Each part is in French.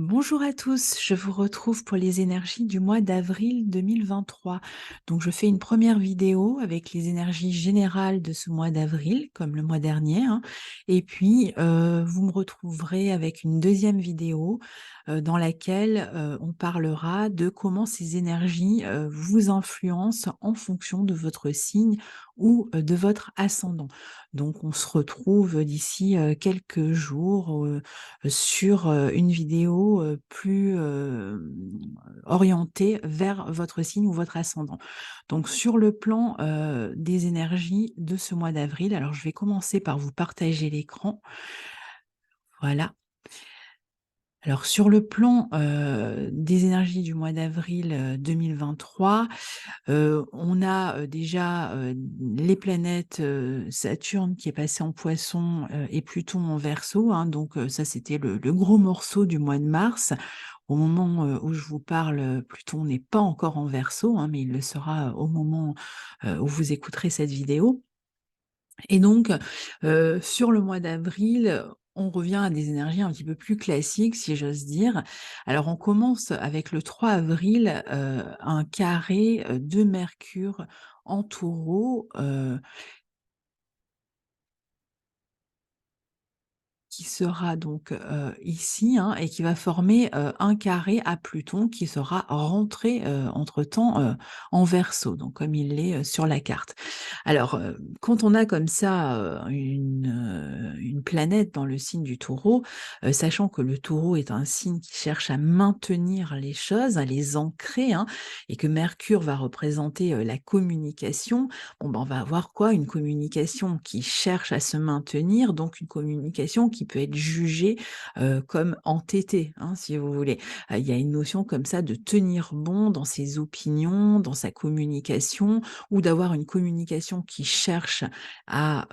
Bonjour à tous, je vous retrouve pour les énergies du mois d'avril 2023. Donc je fais une première vidéo avec les énergies générales de ce mois d'avril, comme le mois dernier, hein. Et puis vous me retrouverez avec une deuxième vidéo dans laquelle on parlera de comment ces énergies vous influencent en fonction de votre signe ou de votre ascendant. Donc on se retrouve d'ici quelques jours sur une vidéo plus orientée vers votre signe ou votre ascendant. Donc sur le plan des énergies de ce mois d'avril, alors je vais commencer par vous partager l'écran. Voilà. Alors sur le plan des énergies du mois d'avril 2023, on a déjà les planètes Saturne qui est passé en Poisson et Pluton en Verseau, hein. Donc ça c'était le gros morceau du mois de mars. Au moment où je vous parle, Pluton n'est pas encore en Verseau, hein, mais il le sera au moment où vous écouterez cette vidéo. Et donc, sur le mois d'avril, on revient à des énergies un petit peu plus classiques, si j'ose dire. Alors, on commence avec le 3 avril, un carré de Mercure en Taureau, qui sera donc ici, hein, et qui va former un carré à Pluton qui sera rentré entre-temps en Verseau, donc comme il l'est sur la carte. Alors, quand on a comme ça une planète dans le signe du Taureau, sachant que le Taureau est un signe qui cherche à maintenir les choses, à les ancrer, hein, et que Mercure va représenter la communication, bon, ben, on va avoir quoi? Une communication qui cherche à se maintenir, donc une communication qui peut être jugée comme entêtée, hein, si vous voulez. Il y a une notion comme ça de tenir bon dans ses opinions, dans sa communication, ou d'avoir une communication qui cherche à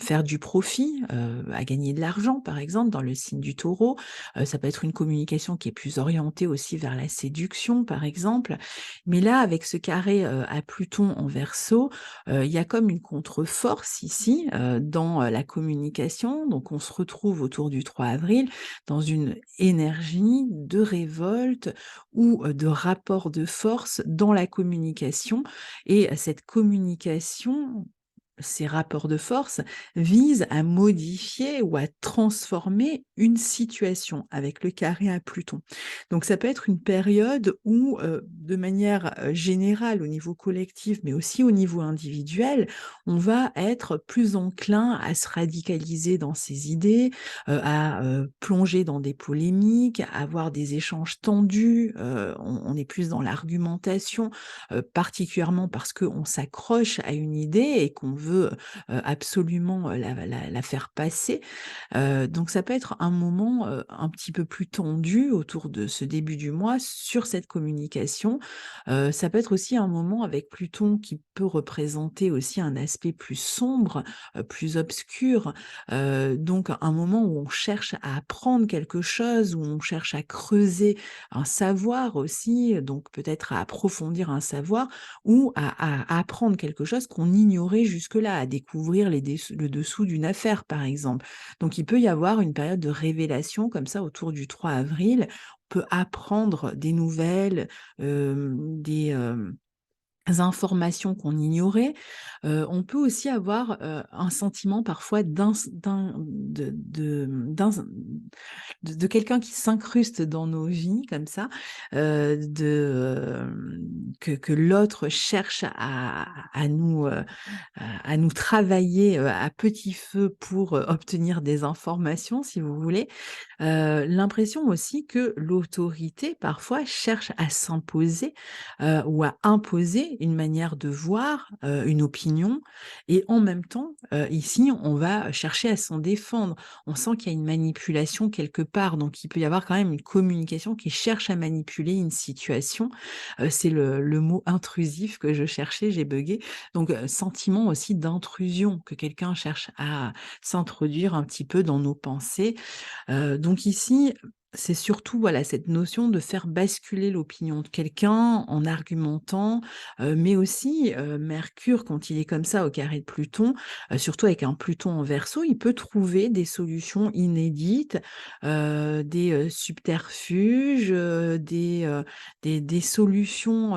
faire du profit, à gagner de l'argent, par exemple, dans le signe du Taureau. Ça peut être une communication qui est plus orientée aussi vers la séduction, par exemple. Mais là, avec ce carré à Pluton en Verseau, il y a comme une contre-force ici dans la communication. Donc, on se retrouve autour du 3 avril dans une énergie de révolte ou de rapport de force dans la communication. Et cette communication, ces rapports de force visent à modifier ou à transformer une situation avec le carré à Pluton. Donc ça peut être une période où, de manière générale au niveau collectif, mais aussi au niveau individuel, on va être plus enclin à se radicaliser dans ses idées, à plonger dans des polémiques, à avoir des échanges tendus. On est plus dans l'argumentation, particulièrement parce qu'on s'accroche à une idée et qu'on veut absolument la faire passer. Donc ça peut être un moment un petit peu plus tendu autour de ce début du mois sur cette communication. Ça peut être aussi un moment avec Pluton qui peut représenter aussi un aspect plus sombre, plus obscur. Donc un moment où on cherche à apprendre quelque chose, où on cherche à creuser un savoir aussi, donc peut-être à approfondir un savoir ou à apprendre quelque chose qu'on ignorait jusque-là, à découvrir le dessous d'une affaire, par exemple. Donc il peut y avoir une période de révélation comme ça autour du 3 avril. On peut apprendre des nouvelles, des informations qu'on ignorait. On peut aussi avoir un sentiment parfois de quelqu'un qui s'incruste dans nos vies comme ça, que l'autre cherche à nous travailler à petit feu pour obtenir des informations, si vous voulez. L'impression aussi que l'autorité, parfois, cherche à s'imposer, ou à imposer une manière de voir, une opinion et en même temps, ici, on va chercher à s'en défendre. On sent qu'il y a une manipulation quelque part, donc il peut y avoir quand même une communication qui cherche à manipuler une situation. C'est le mot intrusif que je cherchais, j'ai buggé. Donc sentiment aussi d'intrusion, que quelqu'un cherche à s'introduire un petit peu dans nos pensées. Donc ici, C'est surtout, voilà, cette notion de faire basculer l'opinion de quelqu'un en argumentant, mais aussi, Mercure quand il est comme ça au carré de Pluton, surtout avec un Pluton en Verseau, il peut trouver des solutions inédites, des, subterfuges, des solutions,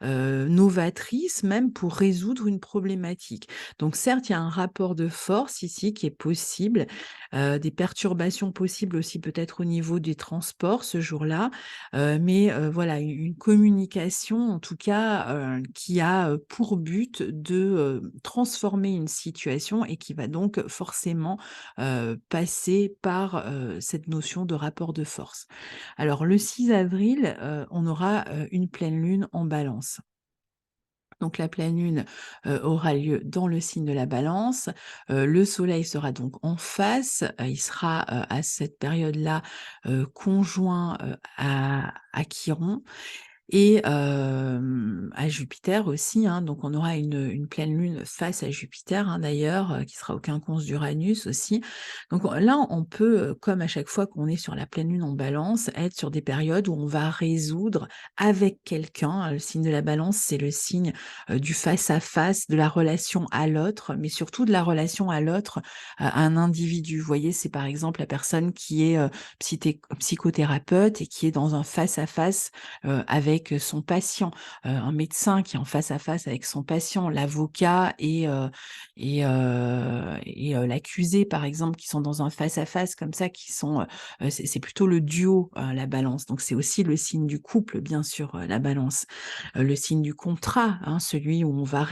novatrices même pour résoudre une problématique. Donc certes, il y a un rapport de force ici qui est possible, des perturbations possibles aussi peut-être au niveau des transports ce jour-là, mais voilà, une communication en tout cas, qui a, pour but de, transformer une situation et qui va donc forcément, passer par, cette notion de rapport de force. Alors le 6 avril, on aura, une pleine lune en Balance. Donc la pleine lune, aura lieu dans le signe de la Balance. Le soleil sera donc en face, il sera, à cette période-là, conjoint, à Chiron et à Jupiter aussi, hein, donc on aura une pleine lune face à Jupiter, hein, d'ailleurs, qui sera au quinconce d'Uranus aussi. Donc là, on peut, comme à chaque fois qu'on est sur la pleine lune en Balance, être sur des périodes où on va résoudre avec quelqu'un. Le signe de la Balance, c'est le signe, du face à face, de la relation à l'autre, mais surtout de la relation à l'autre, à un individu. Vous voyez, c'est par exemple la personne qui est, psychothérapeute et qui est dans un face à face avec son patient, un médecin qui est en face à face avec son patient, l'avocat et l'accusé, par exemple, qui sont dans un face à face comme ça, qui sont, c'est plutôt le duo, la Balance. Donc c'est aussi le signe du couple, bien sûr, la Balance. Le signe du contrat, hein, celui où on va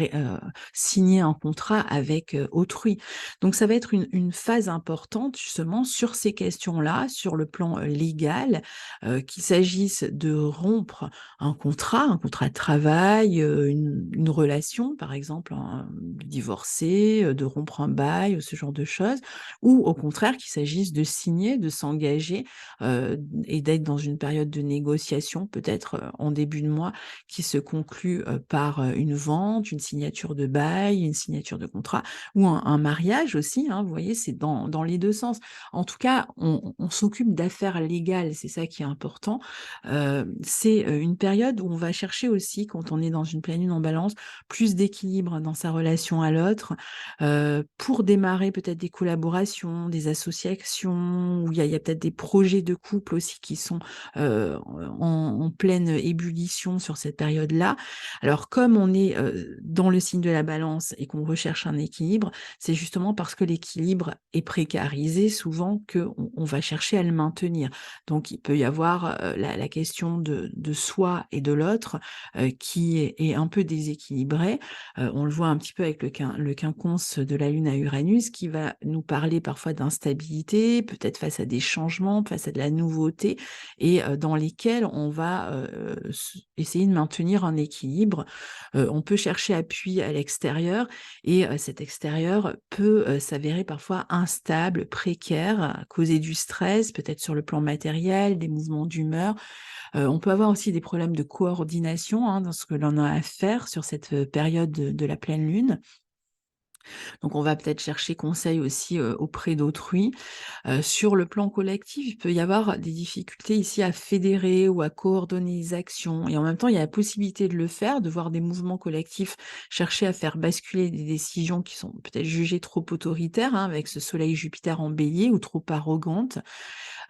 signer un contrat avec, autrui. Donc ça va être une phase importante justement sur ces questions-là, sur le plan, légal, qu'il s'agisse de rompre un contrat de travail, une relation, par exemple, hein, de divorcer, de rompre un bail ou ce genre de choses, ou au contraire qu'il s'agisse de signer, de s'engager, et d'être dans une période de négociation, peut-être, en début de mois, qui se conclut, par, une vente, une signature de bail, une signature de contrat ou un mariage aussi, hein, vous voyez? C'est dans les 2 sens. En tout cas, on s'occupe d'affaires légales, c'est ça qui est important. C'est, une période où on va chercher aussi, quand on est dans une pleine lune en Balance, plus d'équilibre dans sa relation à l'autre, pour démarrer peut-être des collaborations, des associations, où il y a peut-être des projets de couple aussi qui sont, en pleine ébullition sur cette période-là. Alors comme on est, dans le signe de la Balance et qu'on recherche un équilibre, c'est justement parce que l'équilibre est précarisé souvent qu'on va chercher à le maintenir. Donc il peut y avoir, la question de soi et de l'autre, qui est un peu déséquilibrée. On le voit un petit peu avec le quinconce de la Lune à Uranus qui va nous parler parfois d'instabilité, peut-être face à des changements, face à de la nouveauté et dans lesquels on va, essayer de maintenir un équilibre. On peut chercher appui à l'extérieur et cet extérieur peut, s'avérer parfois instable, précaire, causer du stress, peut-être sur le plan matériel, des mouvements d'humeur. On peut avoir aussi des problèmes de coordination, hein, dans ce que l'on a à faire sur cette, période de la pleine lune. Donc on va peut-être chercher conseil aussi, auprès d'autrui. Sur le plan collectif, il peut y avoir des difficultés ici à fédérer ou à coordonner les actions et en même temps, il y a la possibilité de le faire, de voir des mouvements collectifs chercher à faire basculer des décisions qui sont peut-être jugées trop autoritaires, hein, avec ce soleil-Jupiter en Bélier ou trop arrogantes.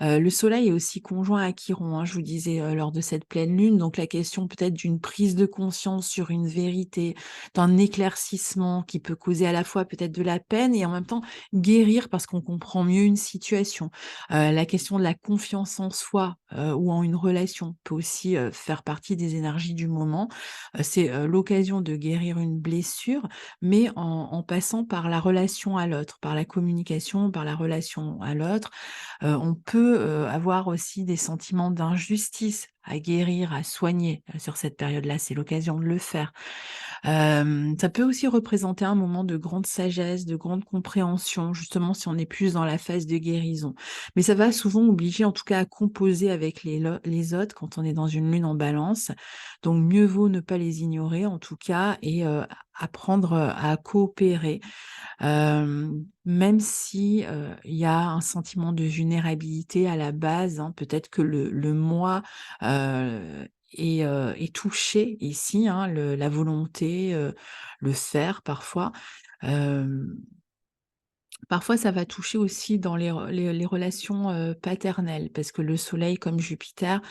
Le soleil est aussi conjoint à Chiron, hein, je vous disais, lors de cette pleine lune, donc la question peut-être d'une prise de conscience sur une vérité, d'un éclaircissement qui peut causer à la fois peut-être de la peine et en même temps guérir parce qu'on comprend mieux une situation. La question de la confiance en soi, ou en une relation peut aussi, faire partie des énergies du moment. C'est, l'occasion de guérir une blessure, mais en passant par la relation à l'autre, par la communication, par la relation à l'autre. On peut, avoir aussi des sentiments d'injustice à guérir, à soigner, sur cette période-là, c'est l'occasion de le faire. Ça peut aussi représenter un moment de grande sagesse, de grande compréhension, justement si on est plus dans la phase de guérison. Mais ça va souvent obliger en tout cas à composer avec les autres quand on est dans une lune en Balance. Donc mieux vaut ne pas les ignorer en tout cas et apprendre à coopérer. Même si, il y a un sentiment de vulnérabilité à la base, hein, peut-être que le moi, est touché ici, hein, la volonté, le faire parfois. Hem Parfois, ça va toucher aussi dans les relations, paternelles parce que le Soleil comme Jupiter,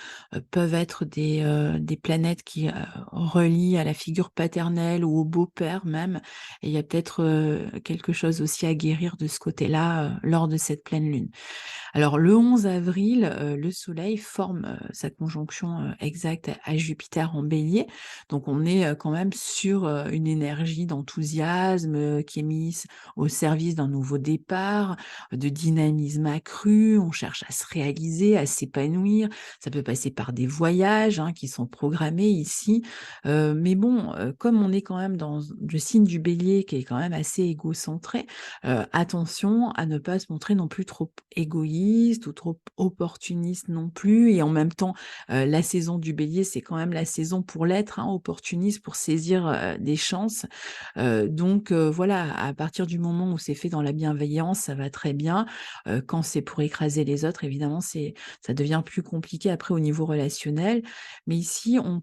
peuvent être des planètes qui, relient à la figure paternelle ou au beau-père même, et il y a peut-être, quelque chose aussi à guérir de ce côté-là, lors de cette pleine lune. Alors le 11 avril, le Soleil forme, sa conjonction, exacte à Jupiter en Bélier. Donc on est, quand même sur, une énergie d'enthousiasme, qui est mise au service d'un nouveau départ, de dynamisme accru. On cherche à se réaliser, à s'épanouir. Ça peut passer par des voyages, hein, qui sont programmés ici. Mais bon, comme on est quand même dans le signe du Bélier qui est quand même assez égocentré, attention à ne pas se montrer non plus trop égoïste ou trop opportuniste non plus, et en même temps, la saison du Bélier, c'est quand même la saison pour l'être, hein, opportuniste, pour saisir, des chances. Donc voilà, à partir du moment où c'est fait dans la bienveillance, ça va très bien. Quand c'est pour écraser les autres, évidemment, ça devient plus compliqué après au niveau relationnel. Mais ici, on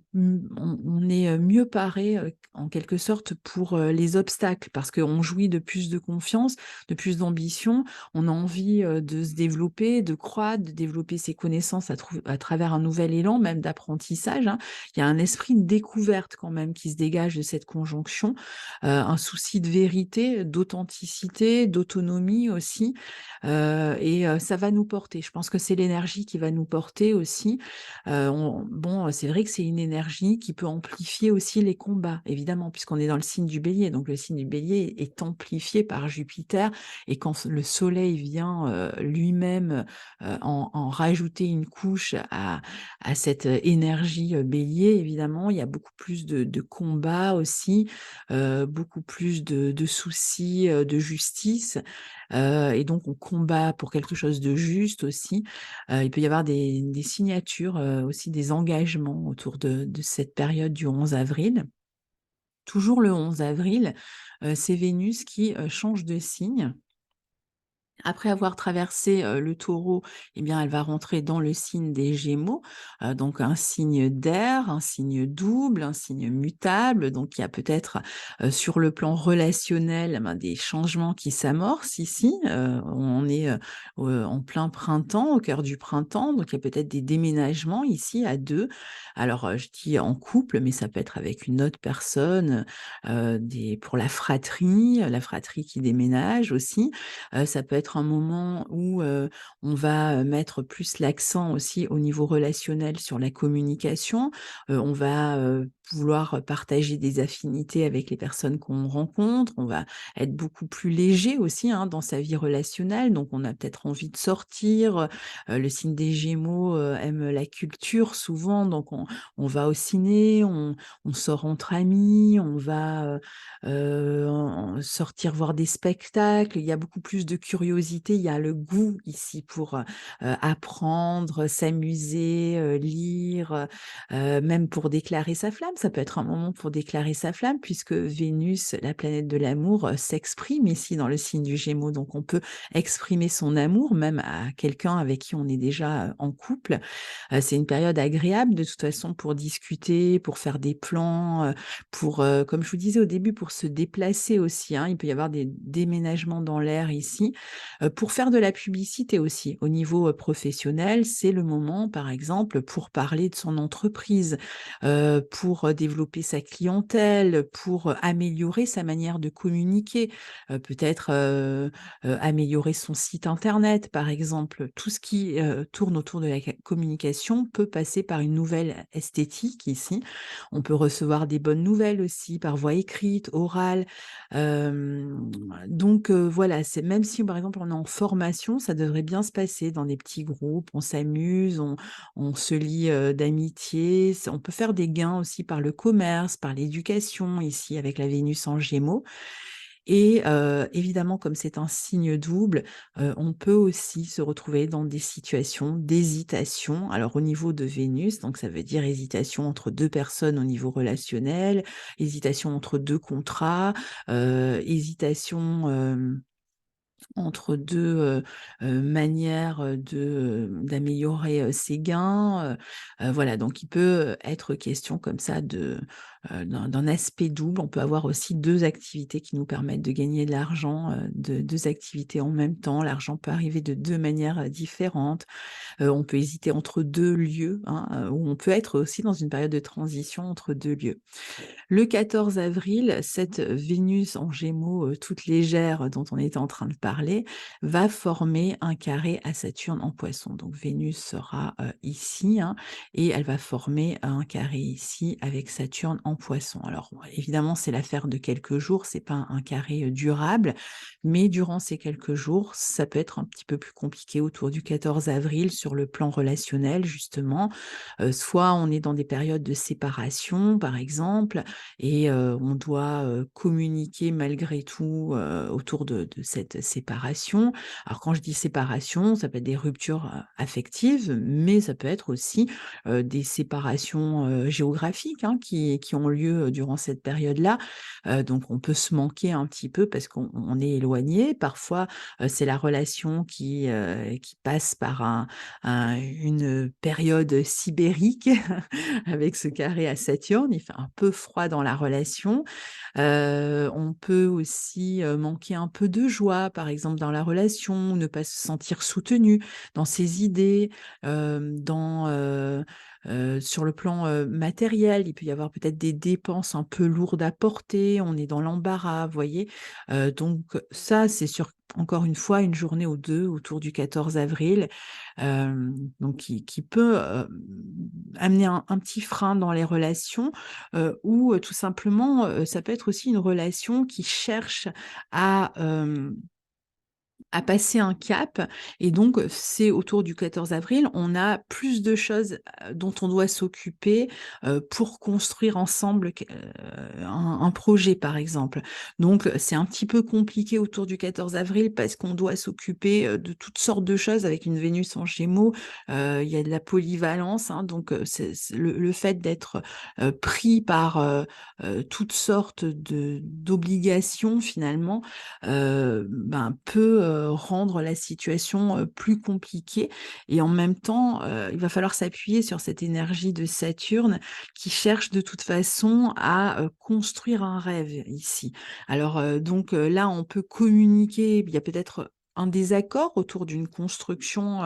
est, mieux paré, en quelque sorte pour, les obstacles parce qu'on jouit de plus de confiance, de plus d'ambition. On a envie, de se développer, de croître, de développer ses connaissances à travers un nouvel élan, même d'apprentissage, hein. Il y a un esprit de découverte quand même qui se dégage de cette conjonction, un souci de vérité, d'authenticité, d'autonomie aussi, ça va nous porter. Je pense que c'est l'énergie qui va nous porter aussi. Bon, c'est vrai que c'est une énergie qui peut amplifier aussi les combats, évidemment, puisqu'on est dans le signe du Bélier. Donc le signe du Bélier est amplifié par Jupiter, et quand le Soleil vient, lui-même, en rajouter une couche à cette énergie, Bélier, évidemment, il y a beaucoup plus de combats aussi, beaucoup plus de soucis, de justice, et donc on combat pour quelque chose de juste aussi. Il peut y avoir des signatures, aussi des engagements autour de cette période du 11 avril. Toujours le 11 avril, c'est Vénus qui, change de signe. Après avoir traversé, le Taureau, eh bien, elle va rentrer dans le signe des Gémeaux, donc un signe d'air, un signe double, un signe mutable. Donc il y a peut-être, sur le plan relationnel, ben, des changements qui s'amorcent ici. On est, en plein printemps, au cœur du printemps, donc il y a peut-être des déménagements ici à 2. Alors, je dis en couple, mais ça peut être avec une autre personne, pour la fratrie qui déménage aussi. Ça peut être un moment où, on va, mettre plus l'accent aussi au niveau relationnel sur la communication. On va, vouloir partager des affinités avec les personnes qu'on rencontre. On va être beaucoup plus léger aussi, hein, dans sa vie relationnelle, donc on a peut-être envie de sortir. Le signe des Gémeaux, aime la culture souvent, donc on va au ciné, on sort entre amis, on va, sortir voir des spectacles. Il y a beaucoup plus de curiosité, il y a le goût ici pour, apprendre, s'amuser, lire, même pour déclarer sa flamme. Ça peut être un moment pour déclarer sa flamme puisque Vénus, la planète de l'amour, s'exprime ici dans le signe du Gémeaux. Donc on peut exprimer son amour même à quelqu'un avec qui on est déjà, en couple. C'est une période agréable de toute façon pour discuter, pour faire des plans, pour, comme je vous disais au début, pour se déplacer aussi, hein. Il peut y avoir des déménagements dans l'air ici, pour faire de la publicité aussi. Au niveau, professionnel, c'est le moment, par exemple, pour parler de son entreprise, pour, développer sa clientèle, pour, améliorer sa manière de communiquer, peut-être, améliorer son site internet, par exemple. Tout ce qui, tourne autour de la communication peut passer par une nouvelle esthétique ici. On peut recevoir des bonnes nouvelles aussi par voie écrite, orale. Hem, donc voilà, c'est même si, par exemple, on est en formation, ça devrait bien se passer dans des petits groupes. On s'amuse, on se lie, d'amitié. On peut faire des gains aussi par le commerce, par l'éducation ici avec la Vénus en Gémeaux. Et évidemment, comme c'est un signe double, on peut aussi se retrouver dans des situations d'hésitation. Alors au niveau de Vénus, donc ça veut dire hésitation entre 2 personnes au niveau relationnel, hésitation entre 2 contrats, hésitation, entre 2 manières, d'améliorer, ses gains, voilà, donc il peut être question comme ça d'un aspect double. On peut avoir aussi 2 activités qui nous permettent de gagner de l'argent, de 2 activités en même temps. L'argent peut arriver de 2 manières, différentes. On peut hésiter entre 2 lieux, hein, ou on peut être aussi dans une période de transition entre 2 lieux. Le 14 avril, cette Vénus en Gémeaux, toute légère dont on était en train de parler, va former un carré à Saturne en Poisson. Donc Vénus sera, ici, hein, et elle va former un carré ici avec Saturne en Poisson. Alors évidemment, c'est l'affaire de quelques jours, c'est pas un carré, durable, mais durant ces quelques jours, ça peut être un petit peu plus compliqué autour du 14 avril sur le plan relationnel justement. Soit on est dans des périodes de séparation, par exemple, et on doit, communiquer malgré tout, autour de cette séparation. Alors quand je dis séparation, ça peut être des ruptures, affectives, mais ça peut être aussi, des séparations, géographiques, hein, qui ont lieu, durant cette période-là. Donc on peut se manquer un petit peu parce qu'on est éloigné. Parfois, c'est la relation qui passe par une période sibérique avec ce carré à Saturne. Il fait un peu froid dans la relation. On peut aussi, manquer un peu de joie, par exemple, dans la relation, ne pas se sentir soutenu dans ses idées, sur le plan, matériel. Il peut y avoir peut-être des dépenses un peu lourdes à porter, on est dans l'embarras, vous voyez? Donc ça, c'est sur encore une fois, une journée ou 2 autour du 14 avril, donc qui peut, amener un petit frein dans les relations, ou, tout simplement, ça peut être aussi une relation qui cherche à, à passer un cap, et donc c'est autour du 14 avril, on a plus de choses, dont on doit s'occuper, pour construire ensemble un projet, par exemple. Donc c'est un petit peu compliqué autour du 14 avril parce qu'on doit s'occuper, de toutes sortes de choses avec une Vénus en Gémeaux. Il y a de la polyvalence, hein, donc c'est le fait d'être, pris par, toutes sortes de d'obligations finalement, ben, peut, rendre la situation, plus compliquée, et en même temps, il va falloir s'appuyer sur cette énergie de Saturne qui cherche de toute façon à, construire un rêve ici. Alors, donc, là, on peut communiquer, il y a peut-être un désaccord autour d'une construction,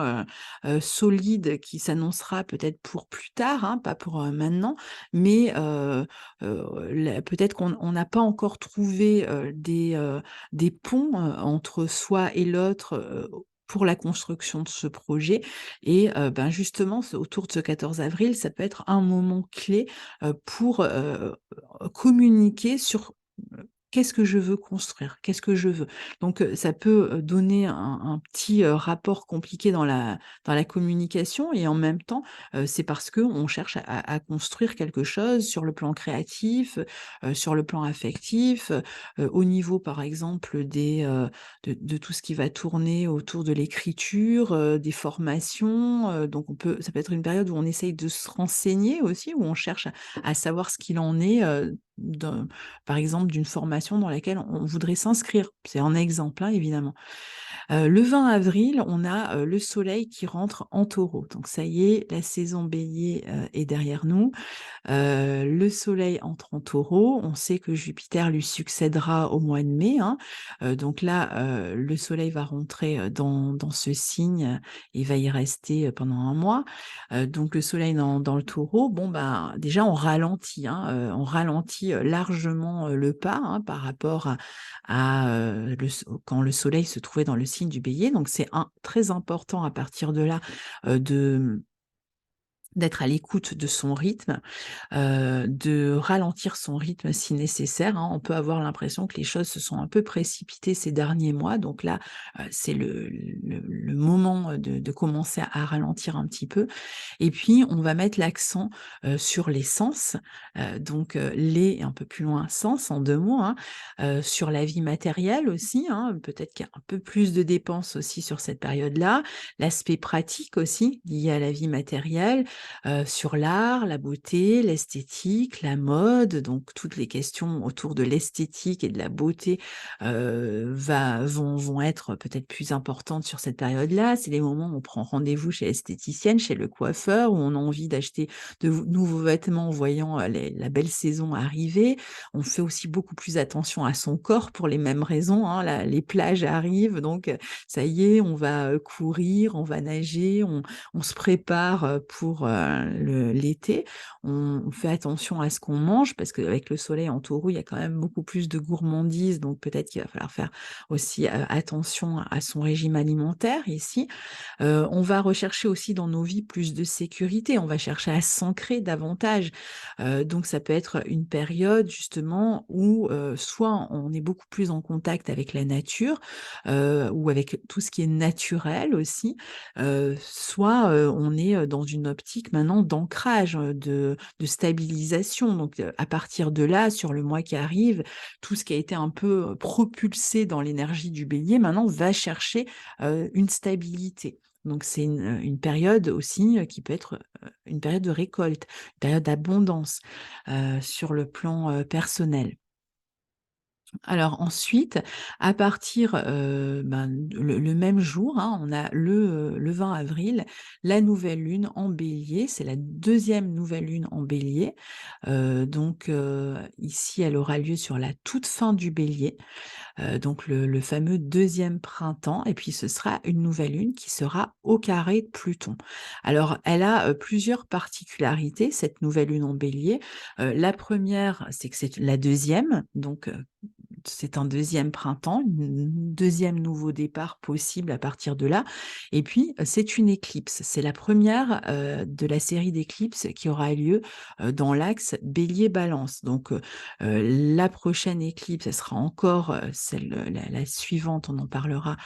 solide qui s'annoncera peut-être pour plus tard, hein, pas pour, maintenant, mais, la peut-être qu'on n'a pas encore trouvé, des ponts, entre soi et l'autre, pour la construction de ce projet, et ben, justement, autour de ce 14 avril, ça peut être un moment clé, pour, communiquer sur, qu'est-ce que je veux construire? Qu'est-ce que je veux? Donc ça peut, donner un petit, rapport compliqué dans la communication, et en même temps, c'est parce qu'on cherche à construire quelque chose sur le plan créatif, sur le plan affectif, au niveau, par exemple, de tout ce qui va tourner autour de l'écriture, des formations, donc ça peut être une période où on essaye de se renseigner aussi, où on cherche à savoir ce qu'il en est, par exemple, d'une formation dans laquelle on voudrait s'inscrire. C'est un exemple, hein, évidemment. Le 20 avril, on a, le soleil qui rentre en Taureau. Donc ça y est, la saison bélier, est derrière nous. Le soleil entre en Taureau, on sait que Jupiter lui succédera au mois de mai, hein. Donc là, le soleil va rentrer, dans ce signe, et va y rester, pendant un mois. Donc le soleil dans le Taureau, bon, ben, déjà on ralentit, largement, le pas, hein, par rapport quand le soleil se trouvait dans le signe du Bélier. Donc c'est très important à partir de là, de d'être à l'écoute de son rythme, de ralentir son rythme si nécessaire, hein. On peut avoir l'impression que les choses se sont un peu précipitées ces derniers mois, donc là, c'est le moment de commencer à ralentir un petit peu. Et puis, on va mettre l'accent, sur les sens, donc les et un peu plus loin sens en 2 mots, hein, sur la vie matérielle aussi, hein, peut-être qu'il y a un peu plus de dépenses aussi sur cette période-là. L'aspect pratique aussi lié à la vie matérielle, sur l'art, la beauté, l'esthétique, la mode, donc toutes les questions autour de l'esthétique et de la beauté, vont être peut-être plus importantes sur cette période-là. C'est les moments où on prend rendez-vous chez l'esthéticienne, chez le coiffeur, où on a envie d'acheter de nouveaux vêtements en voyant, la belle saison arriver. On fait aussi beaucoup plus attention à son corps pour les mêmes raisons, hein. Les plages arrivent, donc ça y est, on va, courir, on va nager, on se prépare, pour, l'été. On fait attention à ce qu'on mange parce qu'avec le soleil en Taureau, il y a quand même beaucoup plus de gourmandise, donc peut-être qu'il va falloir faire aussi, attention à son régime alimentaire ici. On va rechercher aussi dans nos vies plus de sécurité, on va chercher à s'ancrer davantage. Donc ça peut être une période justement où, soit on est beaucoup plus en contact avec la nature, ou avec tout ce qui est naturel aussi, soit, on est, dans une optique maintenant d'ancrage, de stabilisation. Donc, à partir de là, sur le mois qui arrive, tout ce qui a été un peu, propulsé dans l'énergie du Bélier, maintenant va chercher, une stabilité. Donc c'est une période aussi, qui peut être, une période de récolte, une période d'abondance, sur le plan, personnel. Alors ensuite, à partir, le même jour, hein, on a le 20 avril, la nouvelle lune en Bélier, c'est la deuxième nouvelle lune en Bélier. Donc ici, elle aura lieu sur la toute fin du Bélier, donc le fameux deuxième printemps et puis ce sera une nouvelle lune qui sera au carré de Pluton. Alors elle a, plusieurs particularités, cette nouvelle lune en Bélier. La première, c'est que c'est la deuxième, donc c'est un deuxième printemps, un 2 nouveau départ possible à partir de là et puis, c'est une éclipse. C'est la première re de la série d'éclipses qui aura lieu, dans l'axe Bélier-Balance. Donc, la prochaine éclipse, elle sera encore, celle, la suivante, on en parlera,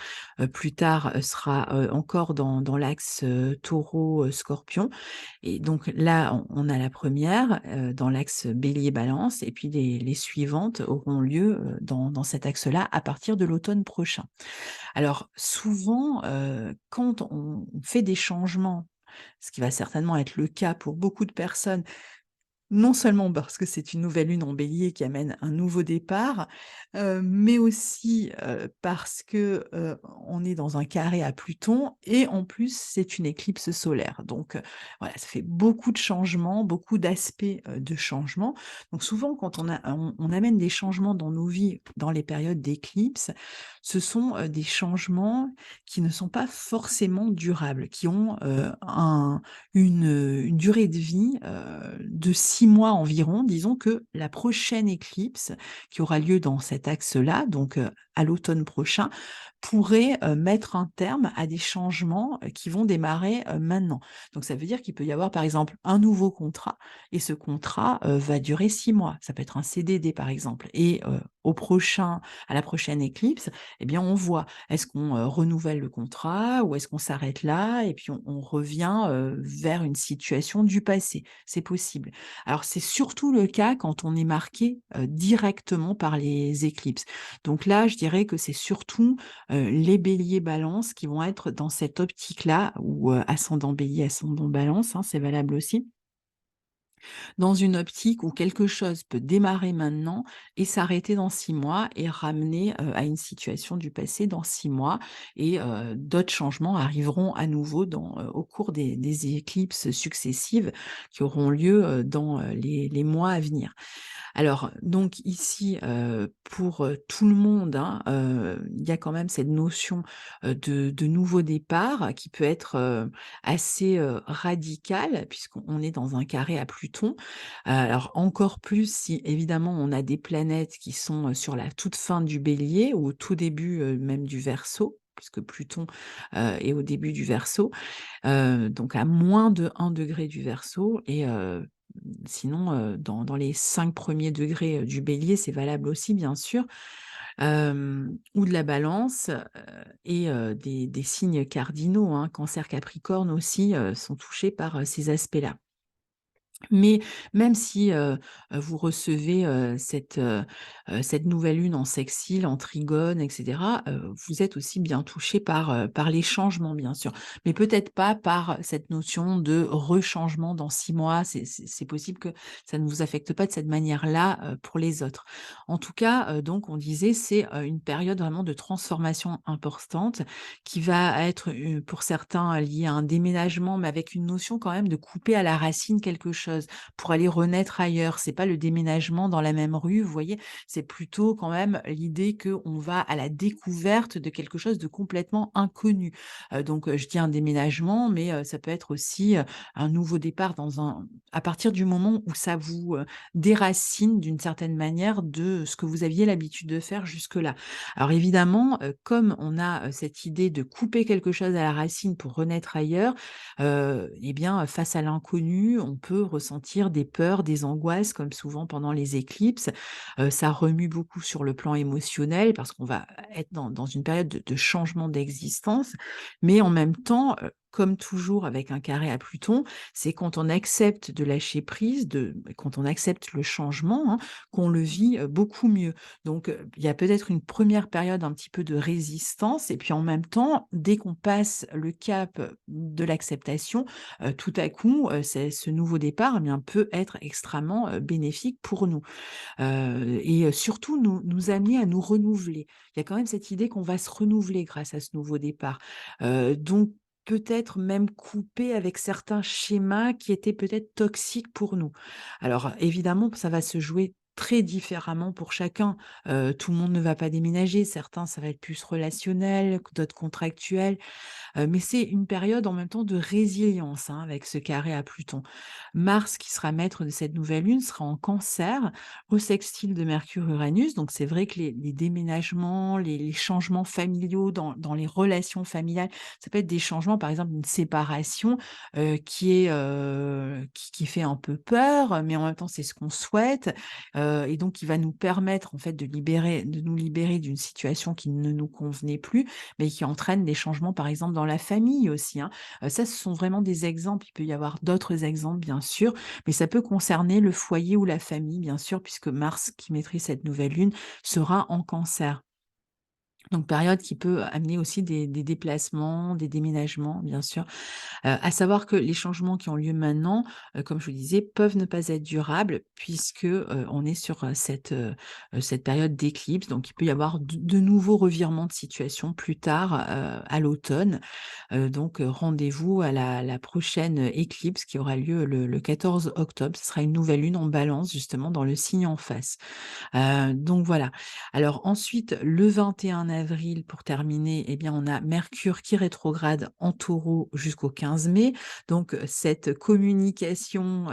plus tard, sera, encore dans l'axe, Taureau, Scorpion et donc là, on a la première dans l'axe Bélier-Balance et puis les suivantes auront lieu, dans cet axe-là à partir de l'automne prochain. Alors souvent, quand on fait des changements, ce qui va certainement être le cas pour beaucoup de personnes non seulement parce que c'est une nouvelle lune en Bélier qui amène un nouveau départ, mais aussi, parce que, on est dans un carré à Pluton et en plus c'est une éclipse solaire. Donc, voilà, ça fait beaucoup de changements, beaucoup d'aspects, de changements. Donc souvent quand on amène des changements dans nos vies dans les périodes d'éclipse, ce sont, des changements qui ne sont pas forcément durables, qui ont, une durée de vie, de 6 mois environ. Disons que la prochaine éclipse qui aura lieu dans cet axe-là, donc à l'automne prochain, pourrait, mettre un terme à des changements, qui vont démarrer, maintenant. Donc ça veut dire qu'il peut y avoir, par exemple, un nouveau contrat et ce contrat, va durer 6 mois. Ça peut être un CDD, par exemple et à la prochaine éclipse, eh bien, on voit, est-ce qu'on, renouvelle le contrat ou est-ce qu'on s'arrête là et puis on revient, vers une situation du passé? C'est possible. Alors c'est surtout le cas quand on est marqué, directement par les éclipses. Donc là, je dirais que c'est surtout, les béliers Balance qui vont être dans cette optique-là ou, ascendant Bélier, ascendant Balance, hein, c'est valable aussi dans une optique où quelque chose peut démarrer maintenant et s'arrêter dans 6 mois et ramener, à une situation du passé dans 6 mois et d'autres changements arriveront à nouveau au cours des éclipses successives qui auront lieu, dans, les mois à venir. Alors donc ici, pour, tout le monde, hein, il y a quand même cette notion, de nouveau départ qui peut être, assez, radicale puisqu'on est dans un carré à Pluton. Alors encore plus si évidemment on a des planètes qui sont, sur la toute fin du Bélier ou au tout début, même du Verseau. puisque Pluton est au début du Verseau, donc à moins de 1 degré du Verseau. Et sinon, dans les 5 premiers degrés du Bélier, c'est valable aussi, bien sûr, ou de la Balance, et des signes cardinaux, hein, Cancer, Capricorne aussi, sont touchés par ces aspects-là. Mais même si, vous recevez, cette nouvelle lune en sextile, en trigone, et cetera, vous êtes aussi bien touché par les changements, bien sûr. Mais peut-être pas par cette notion de rechangement dans 6 mois. C'est possible que ça ne vous affecte pas de cette manière-là, pour les autres. En tout cas, donc on disait, c'est, une période vraiment de transformation importante qui va être, pour certains, liée à un déménagement, mais avec une notion quand même de couper à la racine quelque chose pour aller renaître ailleurs. C'est pas le déménagement dans la même rue, vous voyez? C'est plutôt quand même l'idée qu'on va à la découverte de quelque chose de complètement inconnu. Donc, je dis un déménagement, mais ça peut être aussi, un nouveau départ à partir du moment où ça vous, déracine d'une certaine manière de ce que vous aviez l'habitude de faire jusque-là. Alors évidemment, comme on a, cette idée de couper quelque chose à la racine pour renaître ailleurs, et bien, face à l'inconnu, on peut ressentir des peurs, des angoisses, comme souvent pendant les éclipses. Ça remue beaucoup sur le plan émotionnel parce qu'on va être dans une période de changement d'existence, mais en même temps, comme toujours avec un carré à Pluton, c'est quand on accepte de lâcher prise, quand on accepte le changement, hein, qu'on le vit, beaucoup mieux. Donc, il y a peut-être une première période un petit peu de résistance et puis en même temps, dès qu'on passe le cap de l'acceptation, tout à coup, ce nouveau départ, eh bien, peut être extrêmement, bénéfique pour nous, et surtout nous amener à nous renouveler. Il y a quand même cette idée qu'on va se renouveler grâce à ce nouveau départ, donc peut-être même couper avec certains schémas qui étaient peut-être toxiques pour nous. Alors évidemment, ça va se jouer très différemment pour chacun. Tout le monde ne va pas déménager. Certains, ça va être plus relationnel, d'autres contractuel. Mais c'est une période en même temps de résilience, hein, avec ce carré à Pluton. Mars, qui sera maître de cette nouvelle lune, sera en Cancer, au sextile de Mercure-Uranus. Donc c'est vrai que les déménagements, les changements familiaux dans les relations familiales, ça peut être des changements, par exemple une séparation, qui fait un peu peur, mais en même temps c'est ce qu'on souhaite, et donc qui va nous permettre en fait de nous libérer d'une situation qui ne nous convenait plus, mais qui entraîne des changements, par exemple, dans la famille aussi, hein. Ça, ce sont vraiment des exemples. Il peut y avoir d'autres exemples, bien sûr, mais ça peut concerner le foyer ou la famille, bien sûr, puisque Mars, qui maîtrise cette nouvelle lune, sera en Cancer. Donc période qui peut amener aussi des déplacements, des déménagements, bien sûr. À savoir que les changements qui ont lieu maintenant, comme je vous disais, peuvent ne pas être durables puisque, on est sur, cette période d'éclipse. Donc il peut y avoir de nouveaux revirements de situation plus tard, à l'automne. Donc, rendez-vous à la prochaine éclipse qui aura lieu le 14 octobre. Ce sera une nouvelle lune en Balance, justement, dans le signe en face. Donc voilà. Alors ensuite, le 21 avril, pour terminer, eh bien, on a Mercure qui rétrograde en Taureau jusqu'au 15 mai. Donc, cette communication,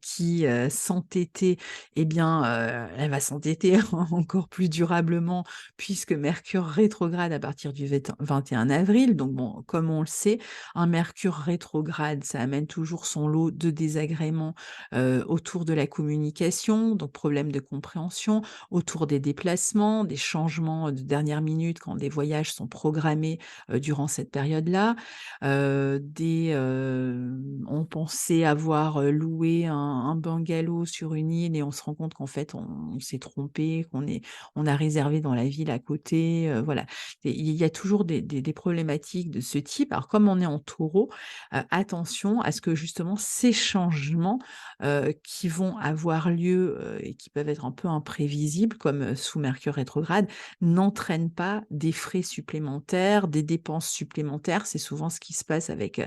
qui, s'entêtait, eh bien, elle va s'entêter encore plus durablement puisque Mercure rétrograde à partir du 21 avril. Donc bon, comme on le sait, un Mercure rétrograde, ça amène toujours son lot de désagréments, autour de la communication, donc problème de compréhension, autour des déplacements, des changements de dernière minute quand des voyages sont programmés, durant cette période-là. On pensait avoir, loué un bungalow sur une île et on se rend compte qu'en fait on s'est trompé, on a réservé dans la ville à côté, voilà. Et il y a toujours des problématiques de ce type. Alors comme on est en Taureau, attention à ce que justement ces changements, qui vont avoir lieu, et qui peuvent être un peu imprévisibles comme, sous Mercure rétrograde, n'entraînent pas des frais supplémentaires, des dépenses supplémentaires. C'est souvent ce qui se passe avec,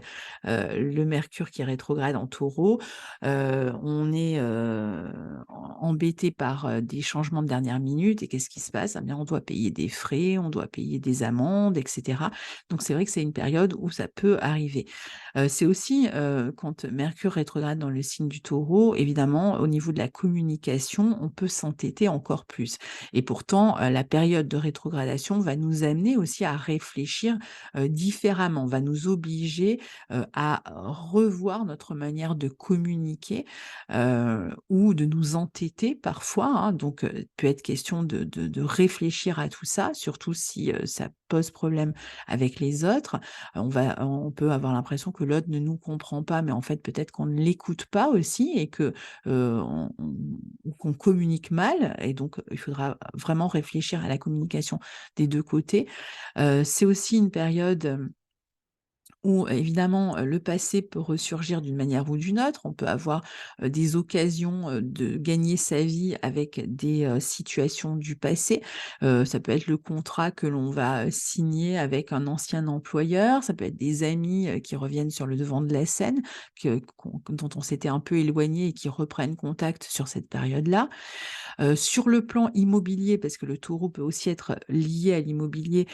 le Mercure qui est rétrograde en Taureau. On est, embêté par, des changements de dernière minute et qu'est-ce qui se passe? Eh bien, on doit payer des frais, on doit payer des amendes et cetera. Donc c'est vrai que c'est une période où ça peut arriver. C'est aussi, quand Mercure rétrograde dans le signe du Taureau, évidemment, au niveau de la communication, on peut s'entêter encore plus et pourtant, la période de rétrogradation communication va nous amener aussi à réfléchir différemment, va nous obliger à revoir notre manière de communiquer ou de nous entêter parfois, hein. Donc, peut être question de réfléchir à tout ça, surtout si ça pose problème avec les autres. On peut avoir l'impression que l'autre ne nous comprend pas, mais en fait, peut-être qu'on ne l'écoute pas aussi et que ou qu'on communique mal. Et donc, il faudra vraiment réfléchir à la communication des deux côtés. C'est aussi une période où évidemment, le passé peut ressurgir d'une manière ou d'une autre. On peut avoir, des occasions, de gagner sa vie avec des, situations du passé. Ça peut être le contrat que l'on va, signer avec un ancien employeur, ça peut être des amis, qui reviennent sur le devant de la scène, dont on s'était un peu éloigné et qui reprennent contact sur cette période-là. Sur le plan immobilier, parce que le taureau peut aussi être lié à l'immobilier,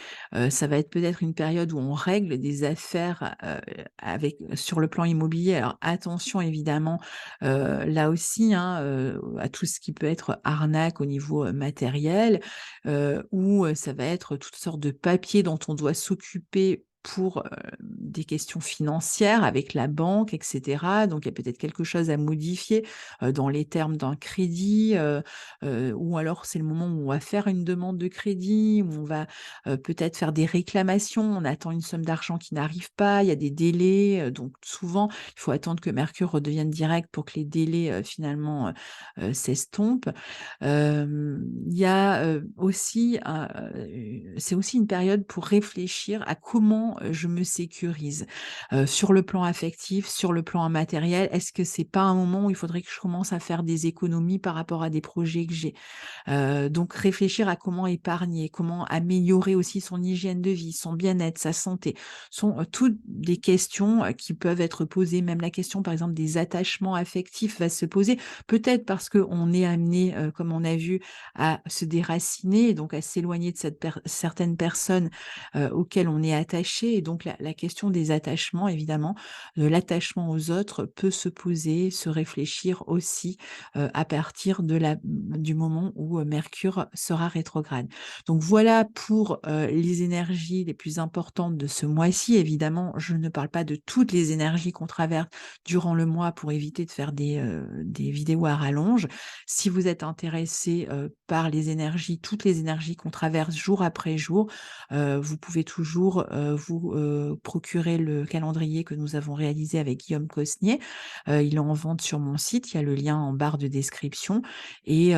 ça va être peut-être une période où on règle des affaires, sur le plan immobilier. Alors attention évidemment, là aussi, hein, à tout ce qui peut être arnaque au niveau, matériel, ou, ça va être toutes sortes de papiers dont on doit s'occuper pour, des questions financières avec la banque et cetera. Donc il y a peut-être quelque chose à modifier, dans les termes d'un crédit, ou alors c'est le moment où on va faire une demande de crédit, où on va, peut-être faire des réclamations, on attend une somme d'argent qui n'arrive pas, il y a des délais, donc souvent, il faut attendre que Mercure redevienne direct pour que les délais, finalement, s'estompent. Il y a, aussi c'est aussi une période pour réfléchir à comment, je me sécurise, sur le plan affectif, sur le plan matériel. Est-ce que c'est pas un moment où il faudrait que je commence à faire des économies par rapport à des projets que j'ai? Donc réfléchir à comment épargner, comment améliorer aussi son hygiène de vie, son bien-être, sa santé, sont, toutes des questions, qui peuvent être posées. Même la question, par exemple, des attachements affectifs va se poser. Peut-être parce qu'on est amené, comme on a vu, à se déraciner, et donc à s'éloigner de certaines personnes, auxquelles on est attaché. Et donc la question des attachements, évidemment, de l'attachement aux autres peut se poser, se réfléchir aussi, à partir du moment où, Mercure sera rétrograde. Donc voilà pour, les énergies les plus importantes de ce mois-ci. Évidemment, je ne parle pas de toutes les énergies qu'on traverse durant le mois pour éviter de faire des vidéos à rallonge. Si vous êtes intéressé, par les énergies, toutes les énergies qu'on traverse jour après jour, vous pouvez toujours, vous, procurer le calendrier que nous avons réalisé avec Guillaume Cosnier. Il est en vente sur mon site, il y a le lien en barre de description et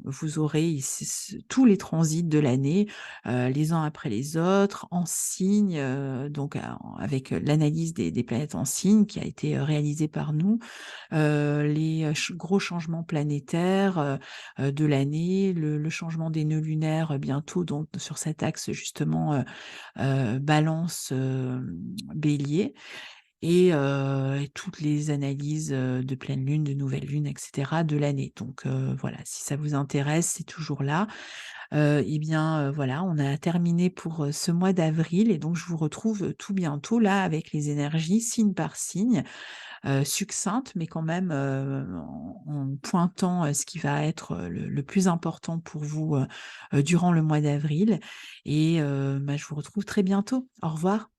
vous aurez ici tous les transits de l'année, les uns après les autres, en signe, donc avec l'analyse des planètes en signe qui a été, réalisée par nous, les, gros changements planétaires, de l'année, le changement des nœuds lunaires, bientôt donc sur cet axe justement, Balance, Bélier et toutes les analyses, de pleine lune, de nouvelle lune et cetera de l'année. Donc voilà, si ça vous intéresse, c'est toujours là. Et bien, voilà, on a terminé pour, ce mois d'avril et donc je vous retrouve, tout bientôt là avec les énergies signe par signe, succinctes mais quand même, en pointant, ce qui va être, le plus important pour vous, durant le mois d'avril et bah, je vous retrouve très bientôt. Au revoir.